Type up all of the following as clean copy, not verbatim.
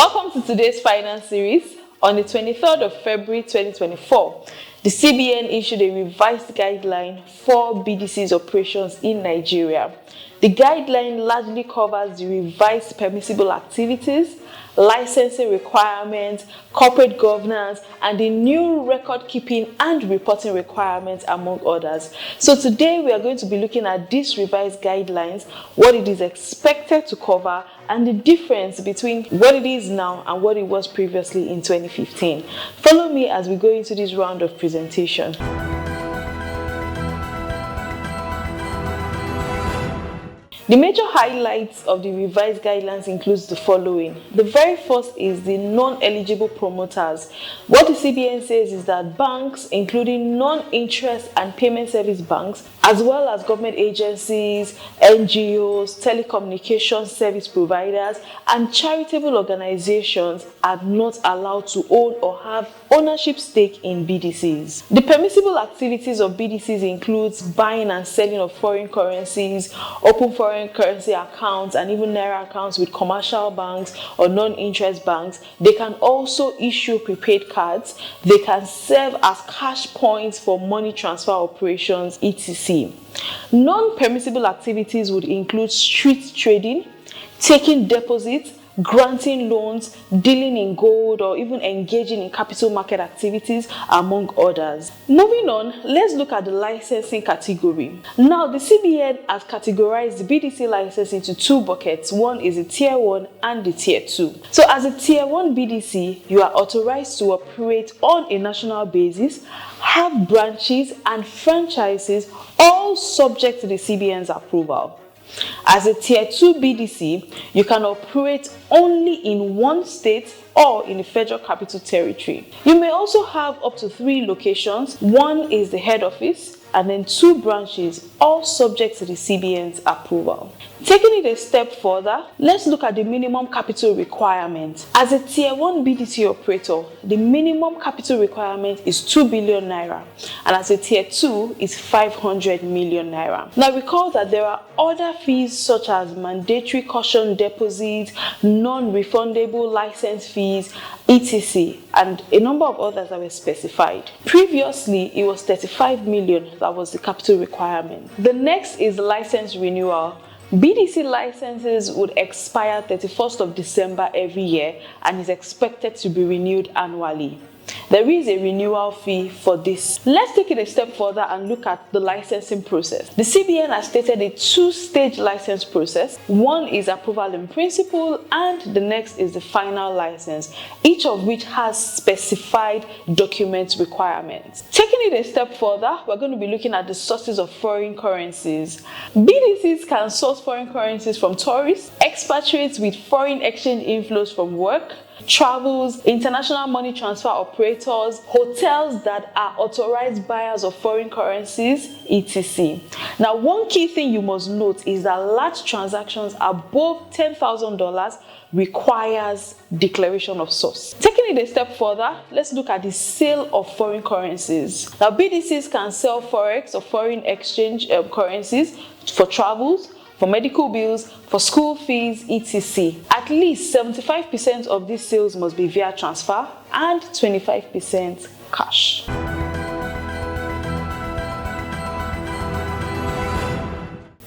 Welcome to today's finance series. On the 23rd of February 2024, the CBN issued a revised guideline for BDCs operations in Nigeria. The guideline largely covers the revised permissible activities, licensing requirements, corporate governance, and the new record keeping and reporting requirements, among others. So today we are going to be looking at these revised guidelines, what it is expected to cover, and the difference between what it is now and what it was previously in 2015. Follow me as we go into this round of presentation. The major highlights of the revised guidelines includes the following. The very first is the non-eligible promoters. What the CBN says is that banks, including non-interest and payment service banks, as well as government agencies, NGOs, telecommunications service providers, and charitable organizations are not allowed to own or have ownership stake in BDCs. The permissible activities of BDCs includes buying and selling of foreign currencies, open foreign currency accounts, and even Naira accounts with commercial banks or non-interest banks. They can also issue prepaid cards. They can serve as cash points for money transfer operations, etc. Non-permissible activities would include street trading, taking deposits, granting loans, dealing in gold, or even engaging in capital market activities, among others. Moving on, let's look at the licensing category. Now, the CBN has categorized the BDC license into two buckets. One is the Tier 1 and the Tier 2. So as a Tier 1 BDC, you are authorized to operate on a national basis, have branches and franchises, all subject to the CBN's approval. As a Tier 2 BDC, you can operate only in one state or in the Federal Capital Territory. You may also have up to 3 locations. One is the head office, and then 2 branches, all subject to the CBN's approval. Taking it a step further, let's look at the minimum capital requirement. As a Tier 1 BDC operator, the minimum capital requirement is 2 billion naira, and as a Tier 2 is 500 million naira. Now recall that there are other fees such as mandatory caution deposits, non-refundable license fees, etc., and a number of others that were specified. Previously, it was 35 million that was the capital requirement. The next is license renewal. BDC licenses would expire 31st of December every year and is expected to be renewed annually. There is a renewal fee for this. Let's take it a step further and look at the licensing process. The CBN has stated a 2-stage license process. One is approval in principle and the next is the final license, each of which has specified document requirements. Taking it a step further, we're going to be looking at the sources of foreign currencies. BDCs can source foreign currencies from tourists, expatriates with foreign exchange inflows from work, travels, international money transfer operators, hotels that are authorized buyers of foreign currencies, etc. Now, one key thing you must note is that large transactions above $10,000 requires declaration of source. Taking it a step further, let's look at the sale of foreign currencies. Now, BDCs can sell forex or foreign exchange currencies for travels, for medical bills, for school fees, etc. At least 75% of these sales must be via transfer and 25% cash.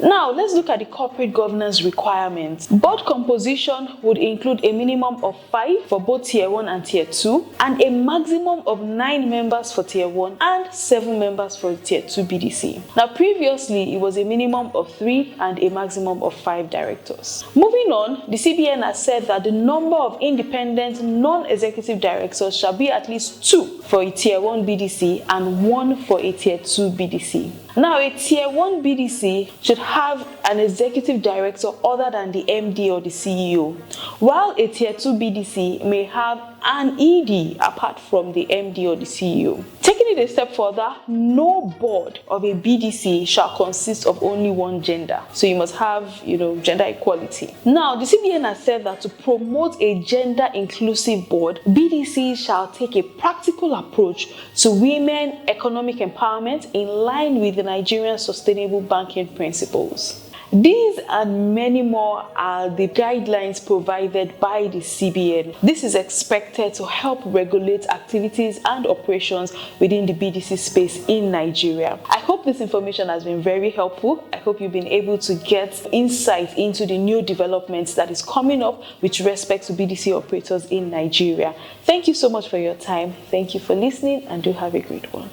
Now, let's look at the corporate governance requirements. Board composition would include a minimum of 5 for both Tier 1 and Tier 2, and a maximum of 9 members for Tier 1 and 7 members for Tier 2 BDC. Now, previously, it was a minimum of 3 and a maximum of 5 directors. Moving on, the CBN has said that the number of independent non-executive directors shall be at least 2 for a Tier 1 BDC and 1 for a Tier 2 BDC. Now, a Tier 1 BDC should have an executive director other than the MD or the CEO, while a Tier 2 BDC may have an ED apart from the MD or the CEO. Taking it a step further, no board of a BDC shall consist of only one gender. So you must have, gender equality. Now, the CBN has said that to promote a gender-inclusive board, BDCs shall take a practical approach to women economic empowerment in line with the Nigerian Sustainable Banking Principles. These and many more are the guidelines provided by the CBN. This is expected to help regulate activities and operations within the BDC space in Nigeria. I hope this information has been very helpful. I hope you've been able to get insight into the new developments that is coming up with respect to BDC operators in Nigeria. Thank you so much for your time. Thank you for listening, and do have a great one.